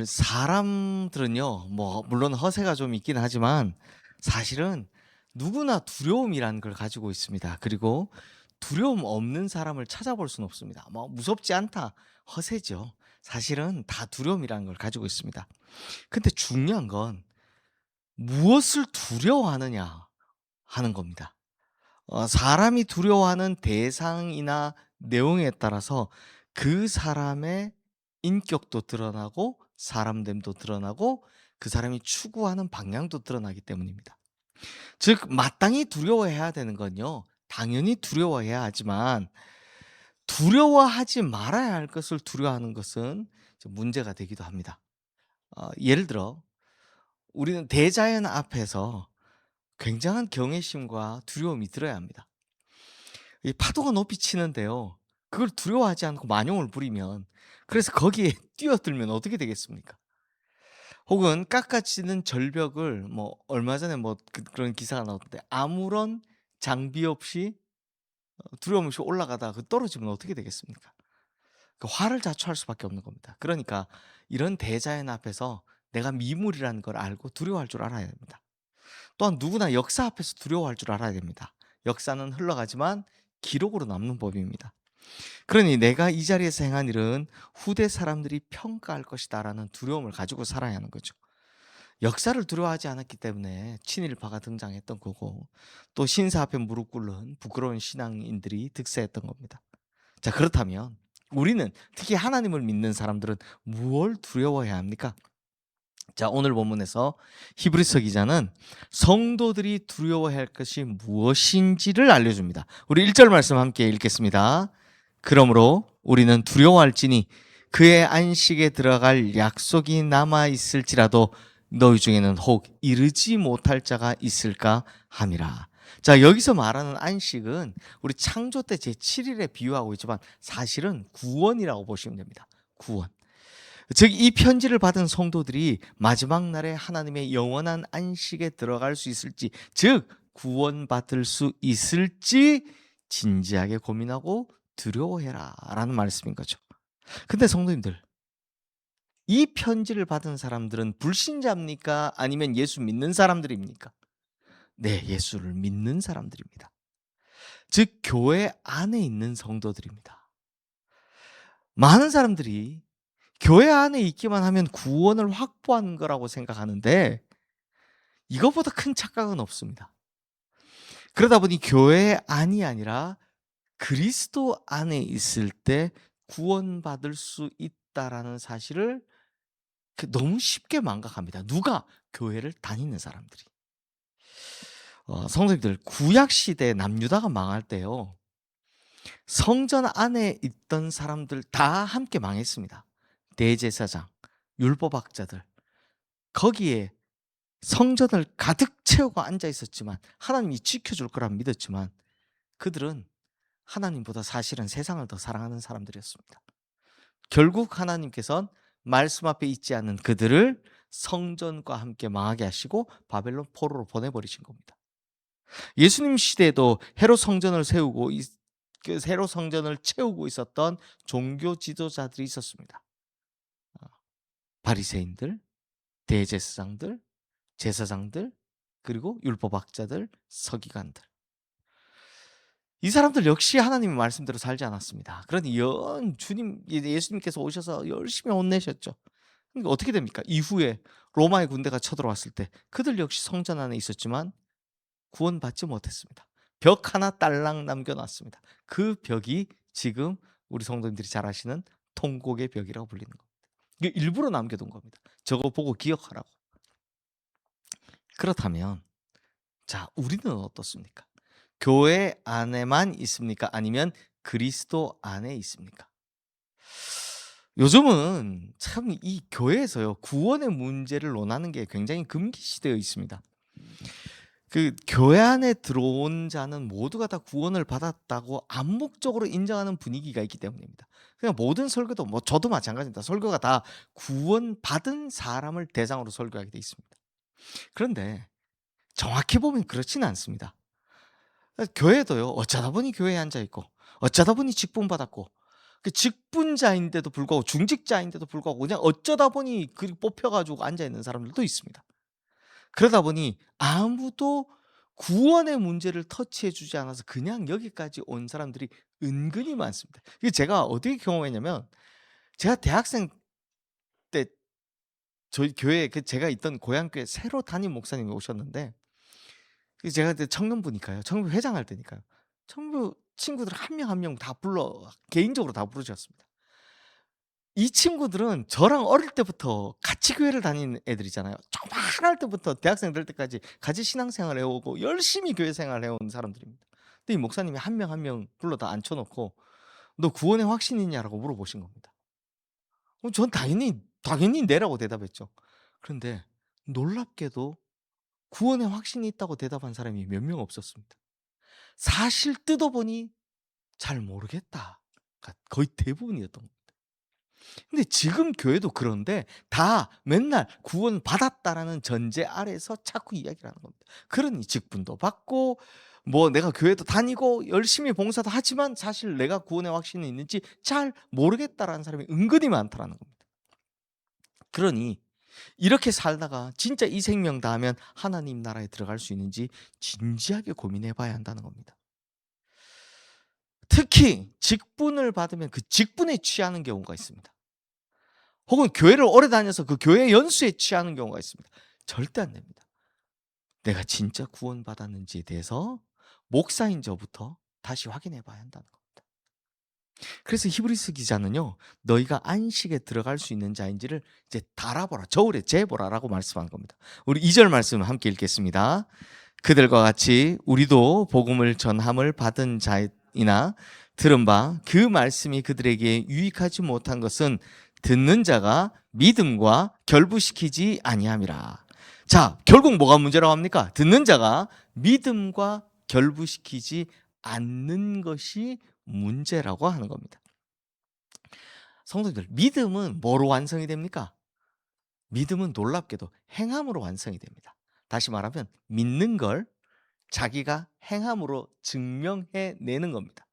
사람들은요, 물론 허세가 좀 있긴 하지만 사실은 누구나 두려움이라는 걸 가지고 있습니다. 그리고 두려움 없는 사람을 찾아볼 수는 없습니다. 무섭지 않다. 허세죠. 사실은 다 두려움이라는 걸 가지고 있습니다. 근데 중요한 건 무엇을 두려워하느냐 하는 겁니다. 사람이 두려워하는 대상이나 내용에 따라서 그 사람의 인격도 드러나고 사람됨도 드러나고 그 사람이 추구하는 방향도 드러나기 때문입니다. 즉 마땅히 두려워해야 되는 건요. 당연히 두려워해야 하지만 두려워하지 말아야 할 것을 두려워하는 것은 좀 문제가 되기도 합니다. 예를 들어 우리는 대자연 앞에서 굉장한 경외심과 두려움이 들어야 합니다. 이 파도가 높이 치는데요. 그걸 두려워하지 않고 만용을 부리면 그래서 거기에 뛰어들면 어떻게 되겠습니까? 혹은 깎아지는 절벽을 얼마 전에 그런 기사가 나왔는데 아무런 장비 없이 두려움 없이 올라가다가 떨어지면 어떻게 되겠습니까? 그 화를 자초할 수밖에 없는 겁니다. 그러니까 이런 대자연 앞에서 내가 미물이라는 걸 알고 두려워할 줄 알아야 됩니다. 또한 누구나 역사 앞에서 두려워할 줄 알아야 됩니다. 역사는 흘러가지만 기록으로 남는 법입니다. 그러니 내가 이 자리에서 행한 일은 후대 사람들이 평가할 것이다라는 두려움을 가지고 살아야 하는 거죠. 역사를 두려워하지 않았기 때문에 친일파가 등장했던 거고 또 신사 앞에 무릎 꿇는 부끄러운 신앙인들이 득세했던 겁니다. 자, 그렇다면 우리는 특히 하나님을 믿는 사람들은 무엇을 두려워해야 합니까? 자, 오늘 본문에서 히브리서 기자는 성도들이 두려워해야 할 것이 무엇인지를 알려줍니다. 우리 1절 말씀 함께 읽겠습니다. 그러므로 우리는 두려워할지니 그의 안식에 들어갈 약속이 남아 있을지라도 너희 중에는 혹 이르지 못할 자가 있을까 함이라. 자, 여기서 말하는 안식은 우리 창조 때 제7일에 비유하고 있지만 사실은 구원이라고 보시면 됩니다. 구원. 즉 이 편지를 받은 성도들이 마지막 날에 하나님의 영원한 안식에 들어갈 수 있을지, 즉 구원받을 수 있을지 진지하게 고민하고 두려워해라 라는 말씀인 거죠. 근데 성도님들, 이 편지를 받은 사람들은 불신자입니까? 아니면 예수 믿는 사람들입니까? 네, 예수를 믿는 사람들입니다. 즉 교회 안에 있는 성도들입니다. 많은 사람들이 교회 안에 있기만 하면 구원을 확보한 거라고 생각하는데 이것보다 큰 착각은 없습니다. 그러다 보니 교회 안이 아니라 그리스도 안에 있을 때 구원받을 수 있다라는 사실을 너무 쉽게 망각합니다. 누가? 교회를 다니는 사람들이. 성도님들, 구약 시대 남유다가 망할 때요. 성전 안에 있던 사람들 다 함께 망했습니다. 대제사장, 율법학자들. 거기에 성전을 가득 채우고 앉아 있었지만 하나님이 지켜줄 거라 믿었지만 그들은 하나님보다 사실은 세상을 더 사랑하는 사람들이었습니다. 결국 하나님께서는 말씀 앞에 있지 않는 그들을 성전과 함께 망하게 하시고 바벨론 포로로 보내버리신 겁니다. 예수님 시대에도 헤롯 성전을 세우고 그 헤롯 성전을 채우고 있었던 종교 지도자들이 있었습니다. 바리새인들, 대제사장들, 제사장들, 그리고 율법학자들, 서기관들. 이 사람들 역시 하나님의 말씀대로 살지 않았습니다. 그러니 예수님께서 오셔서 열심히 혼내셨죠. 그러니까 어떻게 됩니까? 이후에 로마의 군대가 쳐들어왔을 때 그들 역시 성전 안에 있었지만 구원받지 못했습니다. 벽 하나 딸랑 남겨놨습니다. 그 벽이 지금 우리 성도님들이 잘 아시는 통곡의 벽이라고 불리는 겁니다. 이게 일부러 남겨둔 겁니다. 저거 보고 기억하라고. 그렇다면 자, 우리는 어떻습니까? 교회 안에만 있습니까? 아니면 그리스도 안에 있습니까? 요즘은 참 이 교회에서요, 구원의 문제를 논하는 게 굉장히 금기시되어 있습니다. 그 교회 안에 들어온 자는 모두가 다 구원을 받았다고 암묵적으로 인정하는 분위기가 있기 때문입니다. 그냥 모든 설교도 저도 마찬가지입니다. 설교가 다 구원받은 사람을 대상으로 설교하게 돼 있습니다. 그런데 정확히 보면 그렇지는 않습니다. 교회도요, 어쩌다 보니 교회에 앉아 있고, 어쩌다 보니 직분 받았고, 그 직분자인데도 불구하고 중직자인데도 불구하고 그냥 어쩌다 보니 그 뽑혀 가지고 앉아 있는 사람들도 있습니다. 그러다 보니 아무도 구원의 문제를 터치해 주지 않아서 그냥 여기까지 온 사람들이 은근히 많습니다. 이게 제가 어떻게 경험했냐면 제가 대학생 때 저희 교회 제가 있던 고향 교회 새로 담임 목사님이 오셨는데 제가 그때 청년부니까요. 청년부 회장할 때니까요. 청년부 친구들 한 명 한 명 다 불러 개인적으로 다 부르셨습니다. 이 친구들은 저랑 어릴 때부터 같이 교회를 다니는 애들이잖아요. 조만할 때부터 대학생 될 때까지 같이 신앙생활 해오고 열심히 교회 생활 해온 사람들입니다. 근데 이 목사님이 한 명 한 명 불러 다 앉혀 놓고 "너 구원의 확신이 있냐?"라고 물어보신 겁니다. 전 당연히 "네라고 대답했죠. 그런데 놀랍게도 구원의 확신이 있다고 대답한 사람이 몇 명 없었습니다. 사실 뜯어보니 "잘 모르겠다."가 거의 대부분이었던 겁니다. 근데 지금 교회도 그런데 다 맨날 구원받았다라는 전제 아래에서 자꾸 이야기를 하는 겁니다. 그러니 직분도 받고 뭐 내가 교회도 다니고 열심히 봉사도 하지만 사실 내가 구원의 확신이 있는지 잘 모르겠다라는 사람이 은근히 많다라는 겁니다. 그러니 이렇게 살다가 진짜 이 생명 다하면 하나님 나라에 들어갈 수 있는지 진지하게 고민해 봐야 한다는 겁니다. 특히 직분을 받으면 그 직분에 취하는 경우가 있습니다. 혹은 교회를 오래 다녀서 그 교회 연수에 취하는 경우가 있습니다. 절대 안 됩니다. 내가 진짜 구원받았는지에 대해서 목사인 저부터 다시 확인해 봐야 한다는 겁니다. 그래서 히브리서 기자는요, 너희가 안식에 들어갈 수 있는 자인지를 이제 달아보라, 저울에 재보라라고 말씀하는 겁니다. 우리 2절 말씀을 함께 읽겠습니다. 그들과 같이 우리도 복음을 전함을 받은 자이나 들은 바 그 말씀이 그들에게 유익하지 못한 것은 듣는 자가 믿음과 결부시키지 아니함이라. 자, 결국 뭐가 문제라고 합니까? 듣는 자가 믿음과 결부시키지 않는 것이 문제라고 하는 겁니다. 성도님들, 믿음은 뭐로 완성이 됩니까? 믿음은 놀랍게도 행함으로 완성이 됩니다. 다시 말하면 믿는 걸 자기가 행함으로 증명해 내는 겁니다.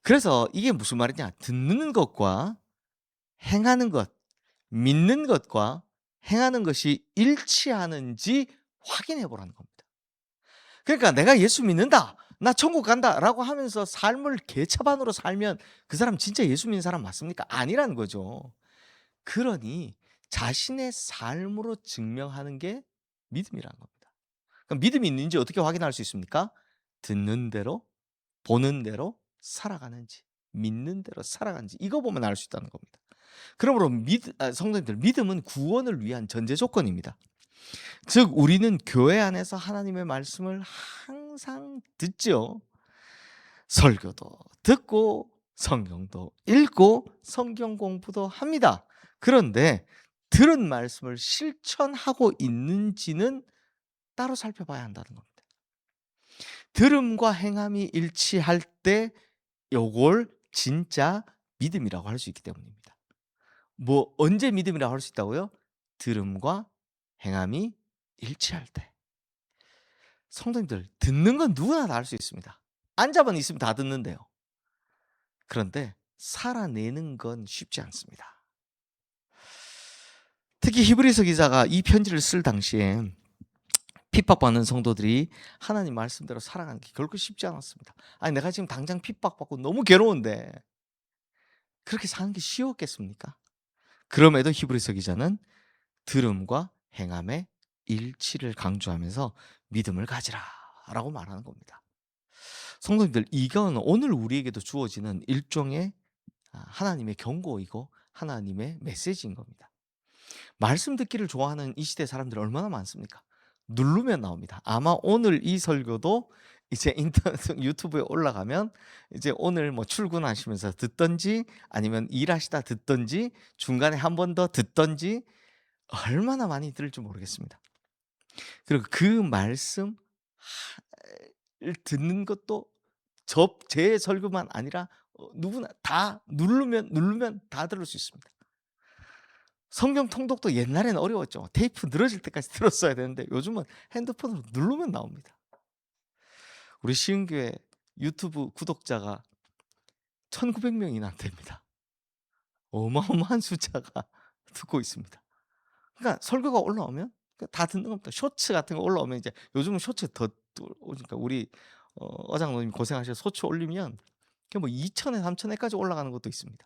그래서 이게 무슨 말이냐? 듣는 것과 행하는 것, 믿는 것과 행하는 것이 일치하는지 확인해 보라는 겁니다. 그러니까 내가 예수 믿는다, 나 천국 간다라고 하면서 삶을 개차반으로 살면 그 사람 진짜 예수 믿는 사람 맞습니까? 아니라는 거죠. 그러니 자신의 삶으로 증명하는 게 믿음이라는 겁니다. 그럼 믿음이 있는지 어떻게 확인할 수 있습니까? 듣는 대로, 보는 대로 살아가는지, 믿는 대로 살아가는지 이거 보면 알 수 있다는 겁니다. 그러므로 성도님들, 믿음은 구원을 위한 전제 조건입니다. 즉 우리는 교회 안에서 하나님의 말씀을 항상 듣죠. 설교도 듣고 성경도 읽고 성경 공부도 합니다. 그런데 들은 말씀을 실천하고 있는지는 따로 살펴봐야 한다는 겁니다. 들음과 행함이 일치할 때 요걸 진짜 믿음이라고 할 수 있기 때문입니다. 뭐 언제 믿음이라고 할 수 있다고요? 들음과 행함이 일치할 때. 성도님들, 듣는 건 누구나 다 할 수 있습니다. 앉아만 있으면 다 듣는데요. 그런데 살아내는 건 쉽지 않습니다. 특히 히브리서 기자가 이 편지를 쓸 당시에 핍박받는 성도들이 하나님 말씀대로 살아가는 게 결코 쉽지 않았습니다. 아니 내가 지금 당장 핍박받고 너무 괴로운데 그렇게 사는 게 쉬웠겠습니까? 그럼에도 히브리서 기자는 들음과 행함의 일치를 강조하면서 믿음을 가지라라고 말하는 겁니다. 성도님들, 이건 오늘 우리에게도 주어지는 일종의 하나님의 경고이고 하나님의 메시지인 겁니다. 말씀 듣기를 좋아하는 이 시대 사람들 얼마나 많습니까? 누르면 나옵니다. 아마 오늘 이 설교도 이제 인터넷 유튜브에 올라가면 이제 오늘 뭐 출근하시면서 듣던지 아니면 일하시다 듣던지 중간에 한 번 더 듣던지 얼마나 많이 들을지 모르겠습니다. 그리고 그 말씀 듣는 것도 제 설교만 아니라 누구나 다 누르면 다 들을 수 있습니다. 성경 통독도 옛날에는 어려웠죠. 테이프 늘어질 때까지 들었어야 되는데 요즘은 핸드폰으로 누르면 나옵니다. 우리 시흥교회 유튜브 구독자가 1,900명이나 됩니다. 어마어마한 숫자가 듣고 있습니다. 그러니까 설교가 올라오면 다 듣는 겁니다. 쇼츠 같은 거 올라오면 이제 요즘은 쇼츠 더 오니까 우리 어장로님 고생하셔서 쇼츠 올리면 그게 뭐 2,000회, 3,000회까지 올라가는 것도 있습니다.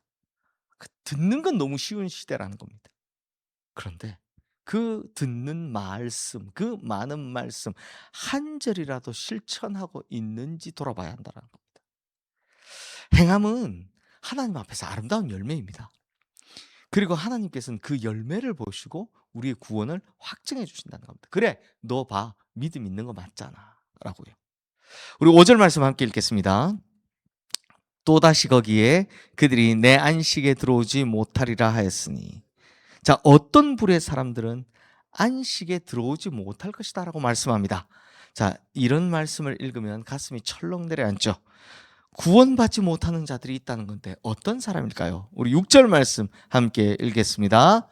듣는 건 너무 쉬운 시대라는 겁니다. 그런데 그 듣는 말씀, 그 많은 말씀 한 절이라도 실천하고 있는지 돌아봐야 한다는 겁니다. 행함은 하나님 앞에서 아름다운 열매입니다. 그리고 하나님께서는 그 열매를 보시고 우리의 구원을 확증해 주신다는 겁니다. 그래, 너 봐. 믿음 있는 거 맞잖아. 라고요. 우리 5절 말씀 함께 읽겠습니다. 또다시 거기에 그들이 내 안식에 들어오지 못하리라 하였으니. 자, 어떤 부류의 사람들은 안식에 들어오지 못할 것이다 라고 말씀합니다. 자, 이런 말씀을 읽으면 가슴이 철렁 내려앉죠. 구원받지 못하는 자들이 있다는 건데 어떤 사람일까요? 우리 6절 말씀 함께 읽겠습니다.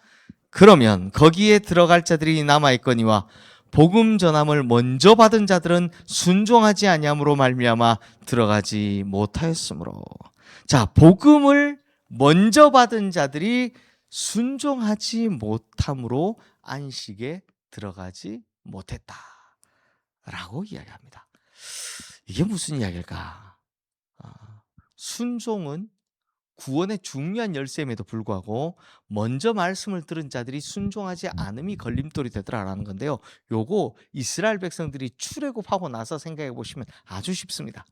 그러면 거기에 들어갈 자들이 남아있거니와 복음 전함을 먼저 받은 자들은 순종하지 아니함으로 말미암아 들어가지 못하였으므로. 자, 복음을 먼저 받은 자들이 순종하지 못함으로 안식에 들어가지 못했다라고 이야기합니다. 이게 무슨 이야기일까? 순종은 구원의 중요한 열쇠임에도 불구하고 먼저 말씀을 들은 자들이 순종하지 않음이 걸림돌이 되더라라는 건데요. 요거 이스라엘 백성들이 출애굽하고 나서 생각해 보시면 아주 쉽습니다.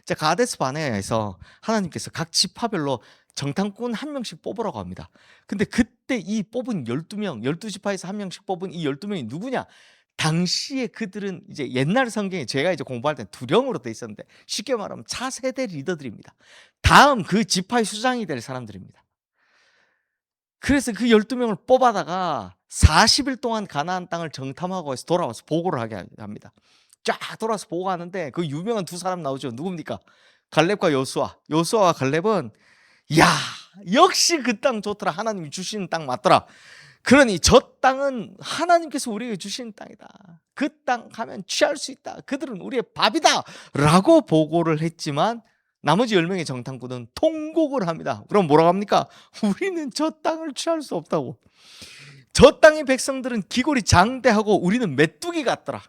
자, 가데스 바네아에서 하나님께서 각 지파별로 정탐꾼 한 명씩 뽑으라고 합니다. 근데 그때 이 뽑은 12명, 12지파에서 한 명씩 뽑은 이 12명이 누구냐? 당시에 그들은 이제 옛날 성경에 제가 이제 공부할 때 두령으로 돼 있었는데 쉽게 말하면 차세대 리더들입니다. 다음 그 지파의 수장이 될 사람들입니다. 그래서 그 12명을 뽑아다가 40일 동안 가나안 땅을 정탐하고 해서 돌아와서 보고를 하게 합니다. 쫙 돌아서 보고하는데 그 유명한 두 사람 나오죠. 누굽니까? 갈렙과 여수아. 여수아와 갈렙은 야, 역시 그 땅 좋더라. 하나님이 주시는 땅 맞더라. 그러니 저 땅은 하나님께서 우리에게 주시는 땅이다. 그 땅 가면 취할 수 있다. 그들은 우리의 밥이다. 라고 보고를 했지만 나머지 10명의 정탐꾼은 통곡을 합니다. 그럼 뭐라고 합니까? 우리는 저 땅을 취할 수 없다고. 저 땅의 백성들은 기골이 장대하고 우리는 메뚜기 같더라.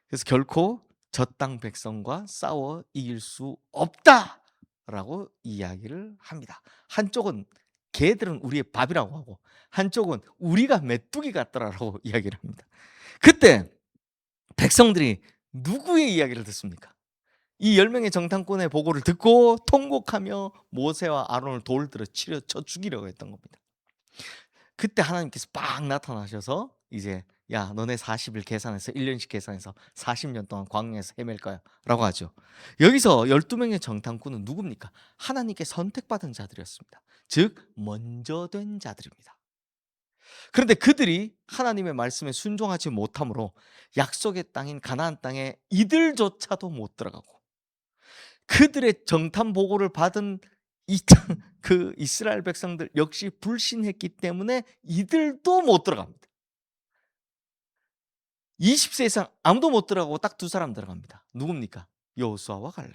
그래서 결코 저 땅 백성과 싸워 이길 수 없다라고 이야기를 합니다. 한쪽은 개들은 우리의 밥이라고 하고 한쪽은 우리가 메뚜기 같더라라고 이야기를 합니다. 그때 백성들이 누구의 이야기를 듣습니까? 이 10명의 정탐꾼의 보고를 듣고 통곡하며 모세와 아론을 돌을 들어 쳐 죽이려고 했던 겁니다. 그때 하나님께서 빡 나타나셔서 이제 야, 너네 40일 계산해서 1년씩 계산해서 40년 동안 광야에서 헤맬 거야 라고 하죠. 여기서 12명의 정탐꾼은 누굽니까? 하나님께 선택받은 자들이었습니다. 즉 먼저 된 자들입니다. 그런데 그들이 하나님의 말씀에 순종하지 못함으로 약속의 땅인 가나안 땅에 이들조차도 못 들어가고 그들의 정탐 보고를 받은 그 이스라엘 백성들 역시 불신했기 때문에 이들도 못 들어갑니다. 20세 이상 아무도 못 들어가고 딱 두 사람 들어갑니다. 누굽니까? 여호수아와 갈렙.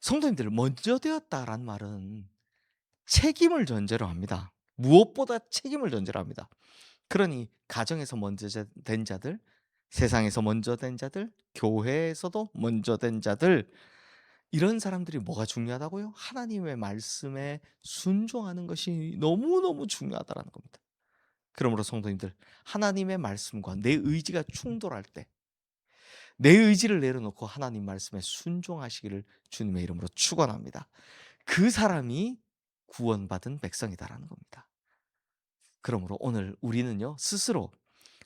성도님들, 먼저 되었다라는 말은 책임을 전제로 합니다. 무엇보다 책임을 전제로 합니다. 그러니 가정에서 먼저 된 자들, 세상에서 먼저 된 자들, 교회에서도 먼저 된 자들, 이런 사람들이 뭐가 중요하다고요? 하나님의 말씀에 순종하는 것이 너무너무 중요하다는 겁니다. 그러므로 성도님들, 하나님의 말씀과 내 의지가 충돌할 때 내 의지를 내려놓고 하나님 말씀에 순종하시기를 주님의 이름으로 축원합니다. 그 사람이 구원받은 백성이다라는 겁니다. 그러므로 오늘 우리는요, 스스로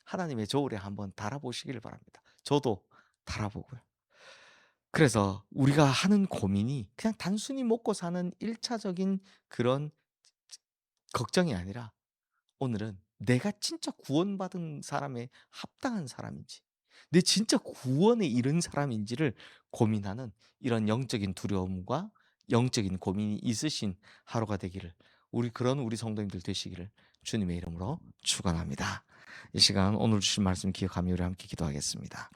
하나님의 저울에 한번 달아보시기를 바랍니다. 저도 달아보고요. 그래서 우리가 하는 고민이 그냥 단순히 먹고 사는 1차적인 그런 걱정이 아니라 오늘은 내가 진짜 구원받은 사람에 합당한 사람인지, 내 진짜 구원에 이른 사람인지를 고민하는 이런 영적인 두려움과 영적인 고민이 있으신 하루가 되기를, 우리 성도님들 되시기를 주님의 이름으로 축원합니다. 이 시간 오늘 주신 말씀 기억하며 우리 함께 기도하겠습니다.